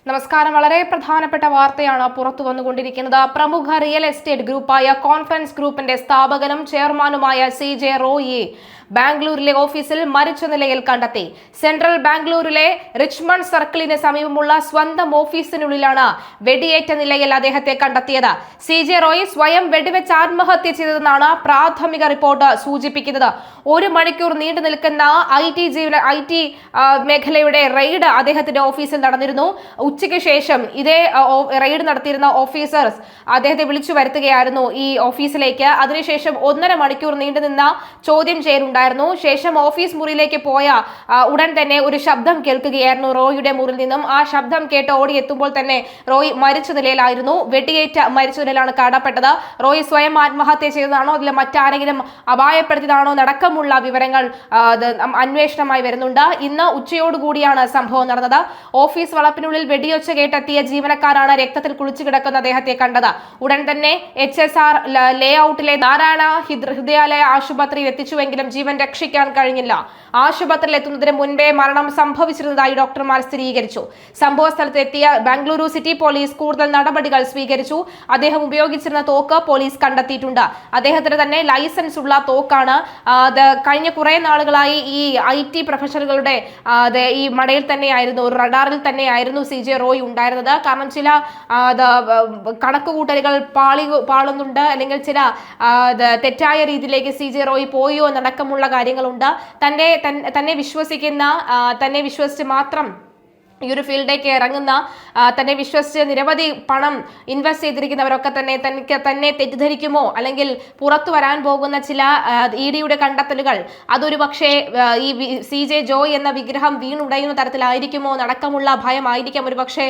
നമസ്കാരം. വളരെ പ്രധാനപ്പെട്ട വാർത്തയാണ് പുറത്തു വന്നുകൊണ്ടിരിക്കുന്നത്. പ്രമുഖ റിയൽ എസ്റ്റേറ്റ് ഗ്രൂപ്പായ കോൺഫിഡൻസ് ഗ്രൂപ്പിന്റെ സ്ഥാപകനും ചെയർമാനുമായ CJ റോയിയെ ബാംഗ്ലൂരിലെ ഓഫീസിൽ മരിച്ച നിലയിൽ കണ്ടെത്തി. സെൻട്രൽ ബാംഗ്ലൂരിലെ റിച്ച്മണ്ട് സർക്കിളിന് സമീപമുള്ള സ്വന്തം ഓഫീസിനുള്ളിലാണ് വെടിയേറ്റ നിലയിൽ അദ്ദേഹത്തെ കണ്ടെത്തിയത്. CJ റോയി സ്വയം വെടിവെച്ച് ആത്മഹത്യ ചെയ്തതെന്നാണ് പ്രാഥമിക റിപ്പോർട്ട് സൂചിപ്പിക്കുന്നത്. 1 മണിക്കൂർ നീണ്ടു നിൽക്കുന്ന IT മേഖലയുടെ റെയ്ഡ് അദ്ദേഹത്തിന്റെ ഓഫീസിൽ നടന്നിരുന്നു. ഉച്ചയ്ക്ക് ശേഷം ഇതേ റെയ്ഡ് നടത്തിയിരുന്ന ഓഫീസേഴ്സ് അദ്ദേഹത്തെ വിളിച്ചു വരുത്തുകയായിരുന്നു ഈ ഓഫീസിലേക്ക്. അതിനുശേഷം 1.5 മണിക്കൂർ നീണ്ടുനിന്ന ചോദ്യം ചെയ്യലുണ്ടായിരുന്നു. ശേഷം ഓഫീസ് മുറിയിലേക്ക് പോയ ഉടൻ തന്നെ ഒരു ശബ്ദം കേൾക്കുകയായിരുന്നു റോയിയുടെ മുറിയിൽ നിന്നും. ആ ശബ്ദം കേട്ട് ഓടിയെത്തുമ്പോൾ തന്നെ റോയ് മരിച്ച നിലയിലായിരുന്നു. വെടിയേറ്റ മരിച്ച നിലയിലാണ് കാണപ്പെട്ടത്. റോയ് സ്വയം ആത്മഹത്യ ചെയ്തതാണോ അതിൽ മറ്റാരെങ്കിലും അപായപ്പെടുത്തിയതാണോ അടക്കമുള്ള വിവരങ്ങൾ അന്വേഷണമായി വരുന്നുണ്ട്. ഇന്ന് ഉച്ചയോടുകൂടിയാണ് സംഭവം നടന്നത്. ഓഫീസ് വളപ്പിനുള്ളിൽ വെടിയൊച്ച കേട്ടെത്തിയ ജീവനക്കാരാണ് രക്തത്തിൽ കുളിച്ചു കിടക്കുന്ന അദ്ദേഹത്തെ കണ്ടത്. ഉടൻ തന്നെ HSR ലേഔട്ടിലെ നാരായണ ഹൃദയാലയ ആശുപത്രിയിൽ എത്തിച്ചുവെങ്കിലും ജീവൻ രക്ഷിക്കാൻ കഴിഞ്ഞില്ല. ആശുപത്രിയിൽ എത്തുന്നതിന് മുൻപേ മരണം സംഭവിച്ചിരുന്നതായി ഡോക്ടർമാർ സ്ഥിരീകരിച്ചു. സംഭവ സ്ഥലത്ത് എത്തിയ ബാംഗ്ലൂരു സിറ്റി പോലീസ് കൂടുതൽ നടപടികൾ സ്വീകരിച്ചു. അദ്ദേഹം ഉപയോഗിച്ചിരുന്ന തോക്ക് പോലീസ് കണ്ടെത്തിയിട്ടുണ്ട്. അദ്ദേഹത്തിന് തന്നെ ലൈസൻസ് ഉള്ള തോക്കാണ്. കഴിഞ്ഞ കുറെ നാളുകളായി ഈ IT പ്രൊഫഷണലുകളുടെ ഈ മടയിൽ തന്നെയായിരുന്നു, ഒരു റഡാറിൽ തന്നെയായിരുന്നു CJ റോയ് ഉണ്ടായിരുന്നത്. കാരണം ചില കണക്കുകൂട്ടലുകൾ പാളുന്നുണ്ട്, അല്ലെങ്കിൽ ചില തെറ്റായ രീതിയിലേക്ക് CJ റോയ് പോയോ എന്നടക്കമുള്ള കാര്യങ്ങളുണ്ട്. തന്നെ വിശ്വസിച്ച് മാത്രം ഈ ഒരു ഫീൽഡിലേക്ക് ഇറങ്ങുന്ന, തന്നെ വിശ്വസിച്ച് നിരവധി പണം ഇൻവെസ്റ്റ് ചെയ്തിരിക്കുന്നവരൊക്കെ തന്നെ തെറ്റിദ്ധരിക്കുമോ, അല്ലെങ്കിൽ പുറത്തു വരാൻ പോകുന്ന ചില EDയുടെ കണ്ടെത്തലുകൾ അതൊരു പക്ഷേ ഈ CJ ജോയ് എന്ന വിഗ്രഹം വീണുടയുന്ന തരത്തിലായിരിക്കുമോ എന്നടക്കമുള്ള ഭയമായിരിക്കാം ഒരു പക്ഷേ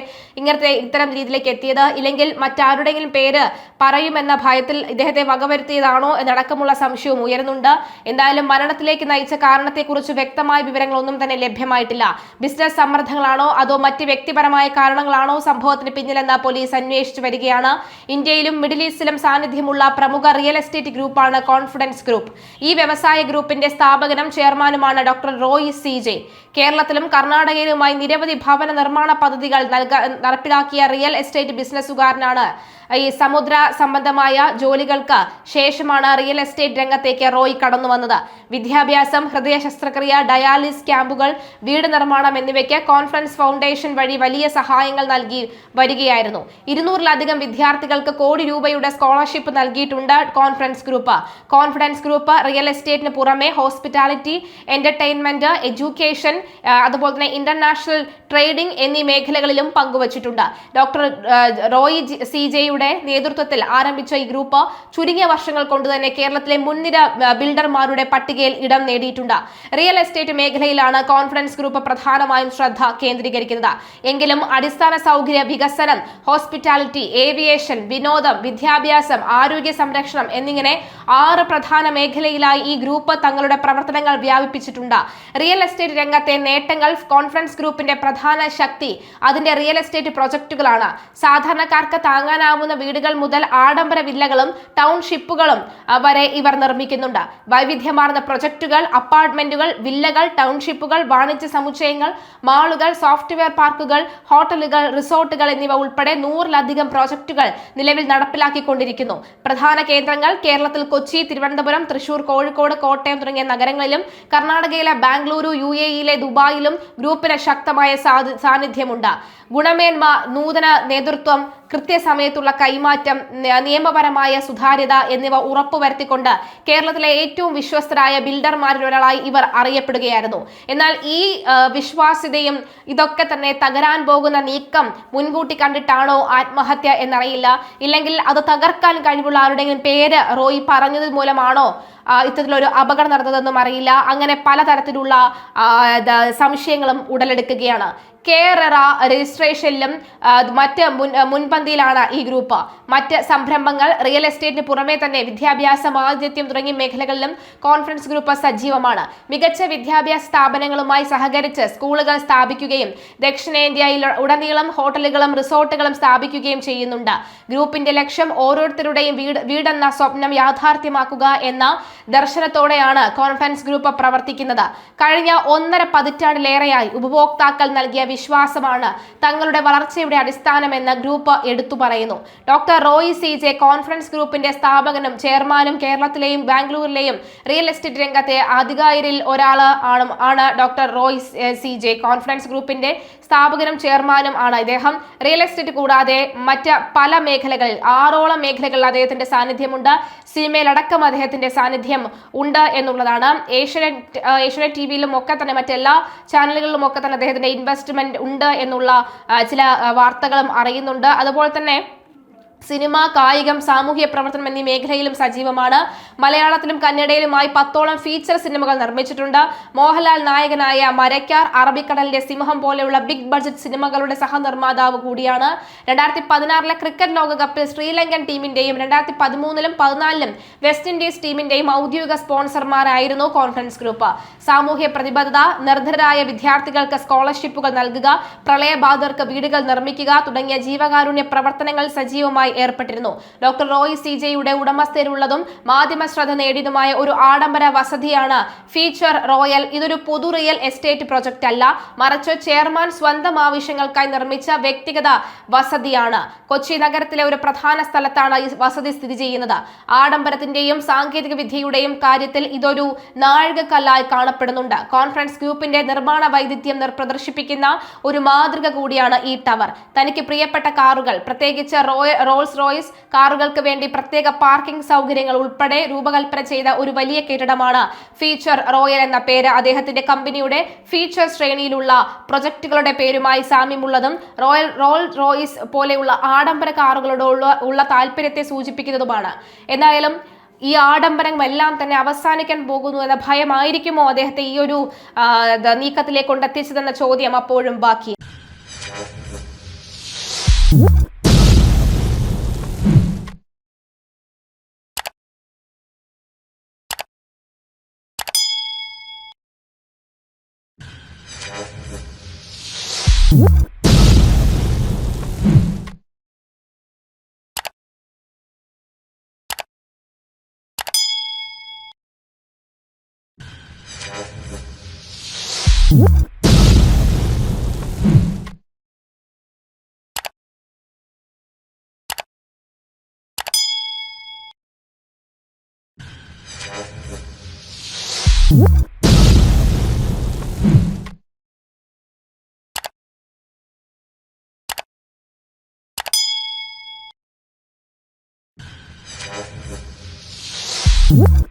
ഇത്തരം രീതിയിലേക്ക് എത്തിയത്. ഇല്ലെങ്കിൽ മറ്റാരുടെയെങ്കിലും പേര് പറയുമെന്ന ഭയത്തിൽ ഇദ്ദേഹത്തെ വകവരുത്തിയതാണോ എന്നടക്കമുള്ള സംശയവും ഉയരുന്നുണ്ട്. എന്തായാലും മരണത്തിലേക്ക് നയിച്ച കാരണത്തെക്കുറിച്ച് വ്യക്തമായ വിവരങ്ങളൊന്നും തന്നെ ലഭ്യമായിട്ടില്ല. ബിസിനസ് സമ്മർദ്ദങ്ങളാണോ അതോ മറ്റ് വ്യക്തിപരമായ കാരണങ്ങളാണോ സംഭവത്തിന് പിന്നിലെന്ന് പോലീസ് അന്വേഷിച്ചു വരികയാണ്. ഇന്ത്യയിലും മിഡിൽ ഈസ്റ്റിലും സാന്നിധ്യമുള്ള പ്രമുഖ റിയൽ എസ്റ്റേറ്റ് ഗ്രൂപ്പാണ് കോൺഫിഡൻസ് ഗ്രൂപ്പ്. ഈ വ്യവസായ ഗ്രൂപ്പിന്റെ സ്ഥാപകനും ചെയർമാനുമാണ് ഡോക്ടർ റോയ് CJ. കേരളത്തിലും കർണാടകയിലുമായി നിരവധി ഭവന നിർമ്മാണ പദ്ധതികൾ നടപ്പിലാക്കിയ റിയൽ എസ്റ്റേറ്റ് ബിസിനസ്സുകാരനാണ്. ഈ സമുദ്ര സംബന്ധമായ ജോലികൾക്ക് ശേഷമാണ് റിയൽ എസ്റ്റേറ്റ് രംഗത്തേക്ക് റോയ് കടന്നു വന്നത്. വിദ്യാഭ്യാസം, ഹൃദയ ശസ്ത്രക്രിയ, ഡയാലിസിസ് ക്യാമ്പുകൾ, വീട് നിർമ്മാണം എന്നിവയ്ക്ക് കോൺഫിഡൻസ് ഫൗണ്ടേഷൻ വഴി വലിയ സഹായങ്ങൾ നൽകി വരികയായിരുന്നു. 200-ലധികം വിദ്യാർത്ഥികൾക്ക് കോടി രൂപയുടെ സ്കോളർഷിപ്പ് നൽകിയിട്ടുണ്ട് confidence group. Confidence group real എസ്റ്റേറ്റിന് പുറമെ ഹോസ്പിറ്റാലിറ്റി, എന്റർടൈൻമെന്റ്, എഡ്യൂക്കേഷൻ, അതുപോലെ തന്നെ ഇന്റർനാഷണൽ ട്രേഡിംഗ് എന്നീ മേഖലകളിലും പങ്കുവച്ചിട്ടുണ്ട്. ഡോക്ടർ റോയ് CJയുടെ നേതൃത്വത്തിൽ ആരംഭിച്ച ഈ ഗ്രൂപ്പ് ചുരുങ്ങിയ വർഷങ്ങൾ കൊണ്ട് തന്നെ കേരളത്തിലെ മുൻനിര ബിൽഡർമാരുടെ പട്ടികയിൽ ഇടം നേടിയിട്ടുണ്ട്. റിയൽ എസ്റ്റേറ്റ് മേഖലയിലാണ് കോൺഫിഡൻസ് ഗ്രൂപ്പ് പ്രധാനമായും ശ്രദ്ധ കേന്ദ്രീകരിക്കുന്നത്. എങ്കിലും അടിസ്ഥാന സൗകര്യ വികസനം, ഹോസ്പിറ്റാലിറ്റി, ഏവിയേഷൻ, വിനോദം, വിദ്യാഭ്യാസം, ആരോഗ്യ സംരക്ഷണം എന്നിങ്ങനെ 6 പ്രധാന മേഖലയിലായി ഈ ഗ്രൂപ്പ് തങ്ങളുടെ പ്രവർത്തനങ്ങൾ വ്യാപിപ്പിച്ചിട്ടുണ്ട്. റിയൽ എസ്റ്റേറ്റ് രംഗത്തെ നേട്ടങ്ങൾ. കോൺഫിഡൻസ് ഗ്രൂപ്പിന്റെ പ്രധാന ശക്തി അതിന്റെ റിയൽ എസ്റ്റേറ്റ് പ്രൊജക്ടുകളാണ്. സാധാരണക്കാർക്ക് താങ്ങാനാവുന്ന വീടുകൾ മുതൽ ആഡംബര വില്ലകളും ടൗൺഷിപ്പുകളും വരെ ഇവർ നിർമ്മിക്കുന്നുണ്ട്. വൈവിധ്യമാർന്ന പ്രൊജക്ടുകൾ, അപ്പാർട്ട്മെന്റുകൾ, വില്ലകൾ, ടൗൺഷിപ്പുകൾ, വാണിജ്യ സമുച്ചയങ്ങൾ, മാളുകൾ, സോഫ്റ്റ്വെയർ പാർക്കുകൾ, ഹോട്ടലുകൾ, റിസോർട്ടുകൾ എന്നിവ ഉൾപ്പെടെ 100-ലധികം പ്രോജക്ടുകൾ നിലവിൽ നടപ്പിലാക്കിക്കൊണ്ടിരിക്കുന്നു. പ്രധാന കേന്ദ്രങ്ങൾ കേരളത്തിൽ കൊച്ചി, തിരുവനന്തപുരം, തൃശൂർ, കോഴിക്കോട്, കോട്ടയം തുടങ്ങിയ നഗരങ്ങളിലും കർണാടകയിലെ ബാംഗ്ലൂരു, UAEയിലെ ദുബായിലും ഗ്രൂപ്പിന് ശക്തമായ സാന്നിധ്യമുണ്ട്. ഗുണമേന്മ, നൂതന നേതൃത്വം, കൃത്യസമയത്തുള്ള കൈമാറ്റം, നിയമപരമായ സുതാര്യത എന്നിവ ഉറപ്പുവരുത്തിക്കൊണ്ട് കേരളത്തിലെ ഏറ്റവും വിശ്വസ്തരായ ബിൽഡർമാരിൽ ഒരാളായി ഇവർ അറിയപ്പെടുകയായിരുന്നു. എന്നാൽ ഈ വിശ്വാസ്യതയും ഇതൊക്കെ തന്നെ തകരാൻ പോകുന്ന നീക്കം മുൻകൂട്ടി കണ്ടിട്ടാണോ ആത്മഹത്യ എന്നറിയില്ല. ഇല്ലെങ്കിൽ അത് തകർക്കാൻ കഴിവുള്ള ആരുടെയെങ്കിലും പേര് റോയ് പറഞ്ഞത് മൂലമാണോ ഇത്തരത്തിലൊരു അപകടം നടന്നതെന്നും അറിയില്ല. അങ്ങനെ പലതരത്തിലുള്ള സംശയങ്ങളും ഉടലെടുക്കുകയാണ്. കേരള രജിസ്ട്രേഷനിലും മറ്റ് മുൻപന്തിയിലാണ് ഈ ഗ്രൂപ്പ്. മറ്റ് സംരംഭങ്ങൾ, റിയൽ എസ്റ്റേറ്റിന് പുറമെ തന്നെ വിദ്യാഭ്യാസം, ആതിഥ്യം തുടങ്ങിയ മേഖലകളിലും കോൺഫിഡൻസ് ഗ്രൂപ്പ് സജീവമാണ്. മികച്ച വിദ്യാഭ്യാസ സ്ഥാപനങ്ങളുമായി സഹകരിച്ച് സ്കൂളുകൾ സ്ഥാപിക്കുകയും ദക്ഷിണേന്ത്യയിൽ ഉടനീളം ഹോട്ടലുകളും റിസോർട്ടുകളും സ്ഥാപിക്കുകയും ചെയ്യുന്നുണ്ട്. ഗ്രൂപ്പിന്റെ ലക്ഷ്യം ഓരോരുത്തരുടെയും വീടെന്ന സ്വപ്നം യാഥാർത്ഥ്യമാക്കുക എന്ന ദർശനത്തോടെയാണ് കോൺഫറൻസ് ഗ്രൂപ്പ് പ്രവർത്തിക്കുന്നത്. കഴിഞ്ഞ 1.5 പതിറ്റാണ്ടിലേറെയായി ഉപഭോക്താക്കൾ നൽകിയ വിശ്വാസമാണ് തങ്ങളുടെ വളർച്ചയുടെ അടിസ്ഥാനമെന്ന് ഗ്രൂപ്പ് എടുത്തു പറയുന്നു. ഡോക്ടർ റോയ് CJ കോൺഫറൻസ് ഗ്രൂപ്പിന്റെ സ്ഥാപകനും ചെയർമാനും കേരളത്തിലെയും ബാംഗ്ലൂരിലെയും റിയൽ എസ്റ്റേറ്റ് രംഗത്തെ അധികാരിയിൽ ഒരാൾ ആണ് ഡോക്ടർ റോയ് CJ. കോൺഫറൻസ് ഗ്രൂപ്പിന്റെ സ്ഥാപകനും ചെയർമാനും ആണ് ഇദ്ദേഹം. റിയൽ എസ്റ്റേറ്റ് കൂടാതെ മറ്റ് പല മേഖലകളിൽ 6ഓളം മേഖലകളിൽ അദ്ദേഹത്തിന്റെ സാന്നിധ്യമുണ്ട്. സിനിമയിലടക്കം അദ്ദേഹത്തിന്റെ സാന്നിധ്യം ഉണ്ട് എന്നുള്ളതാണ്. ഏഷ്യാനെറ്റ് ടിവിയിലും ഒക്കെ തന്നെ മറ്റെല്ലാ ചാനലുകളിലും ഒക്കെ തന്നെ അദ്ദേഹത്തിന്റെ ഇൻവെസ്റ്റ്മെന്റ് ഉണ്ട് എന്നുള്ള ചില വാർത്തകളും അറിയുന്നുണ്ട്. അതുപോലെ തന്നെ സിനിമ, കായികം, സാമൂഹ്യ പ്രവർത്തനം എന്നീ മേഖലയിലും സജീവമാണ്. മലയാളത്തിലും കന്നഡയിലുമായി 10ഓളം ഫീച്ചർ സിനിമകൾ നിർമ്മിച്ചിട്ടുണ്ട്. മോഹൻലാൽ നായകനായ മരക്കാർ, അറബിക്കടലിന്റെ സിംഹം പോലെയുള്ള ബിഗ് ബഡ്ജറ്റ് സിനിമകളുടെ സഹനിർമ്മാതാവ് കൂടിയാണ്. 2016 ക്രിക്കറ്റ് ലോകകപ്പിൽ ശ്രീലങ്കൻ ടീമിന്റെയും 2013 14 വെസ്റ്റ് ഇൻഡീസ് ടീമിന്റെയും ഔദ്യോഗിക സ്പോൺസർമാരായിരുന്നു കോൺഫറൻസ് ഗ്രൂപ്പ്. സാമൂഹ്യ പ്രതിബദ്ധത, നിർധനരായ വിദ്യാർത്ഥികൾക്ക് സ്കോളർഷിപ്പുകൾ നൽകുക, പ്രളയബാധിതർക്ക് വീടുകൾ നിർമ്മിക്കുക തുടങ്ങിയ ജീവകാരുണ്യ പ്രവർത്തനങ്ങൾ സജീവമായി ഏർപ്പെട്ടിരുന്നു. ഡോക്ടർ റോയ് CJയുടെ ഉടമസ്ഥയിലുള്ളതും മാധ്യമ ശ്രദ്ധ നേടിയതുമായ ഒരു ആഡംബര വസതിയാണ് ഫീച്ചർ റോയൽ. ഇതൊരു പൊതു റിയൽ എസ്റ്റേറ്റ് പ്രൊജക്ട് അല്ല, മറിച്ച് ചെയർമാൻ സ്വന്തം ആവശ്യങ്ങൾക്കായി നിർമ്മിച്ച വ്യക്തിഗത വസതിയാണ്. കൊച്ചി നഗരത്തിലെ ഒരു പ്രധാന സ്ഥലത്താണ് ഈ വസതി സ്ഥിതി ചെയ്യുന്നത്. ആഡംബരത്തിന്റെയും സാങ്കേതിക വിദ്യയുടെയും കാര്യത്തിൽ ഇതൊരു നാഴികക്കല്ലായി കാണപ്പെടുന്നുണ്ട്. കോൺഫറൻസ് ഗ്രൂപ്പിന്റെ നിർമ്മാണ വൈദഗ്ധ്യം പ്രദർശിപ്പിക്കുന്ന ഒരു മാതൃക കൂടിയാണ് ഈ ടവർ. തനിക്ക് പ്രിയപ്പെട്ട കാറുകൾ, പ്രത്യേകിച്ച് റോൾസ് റോയ്സ് കാറുകൾക്ക് വേണ്ടി പ്രത്യേക പാർക്കിംഗ് സൗകര്യങ്ങൾ ഉൾപ്പെടെ രൂപകൽപ്പന ചെയ്ത ഒരു വലിയ കെട്ടിടമാണ് ഫീച്ചർ റോയൽ എന്ന പേര് അദ്ദേഹത്തിന്റെ കമ്പനിയുടെ ഫീച്ചർ ശ്രേണിയിലുള്ള പ്രൊജക്ടുകളുടെ പേരുമായി സാമ്യമുള്ളതും റോൾസ് റോയ്സ് പോലെയുള്ള ആഡംബര കാറുകളോട് ഉള്ള താല്പര്യത്തെ സൂചിപ്പിക്കുന്നതുമാണ്. എന്തായാലും ഈ ആഡംബരങ്ങളെല്ലാം തന്നെ അവസാനിക്കാൻ പോകുന്നു എന്ന ഭയമായിരിക്കുമോ അദ്ദേഹത്തെ ഈ ഒരു നീക്കത്തിലേക്ക് കൊണ്ടെത്തിച്ചതെന്ന ചോദ്യം അപ്പോഴും ബാക്കി. What?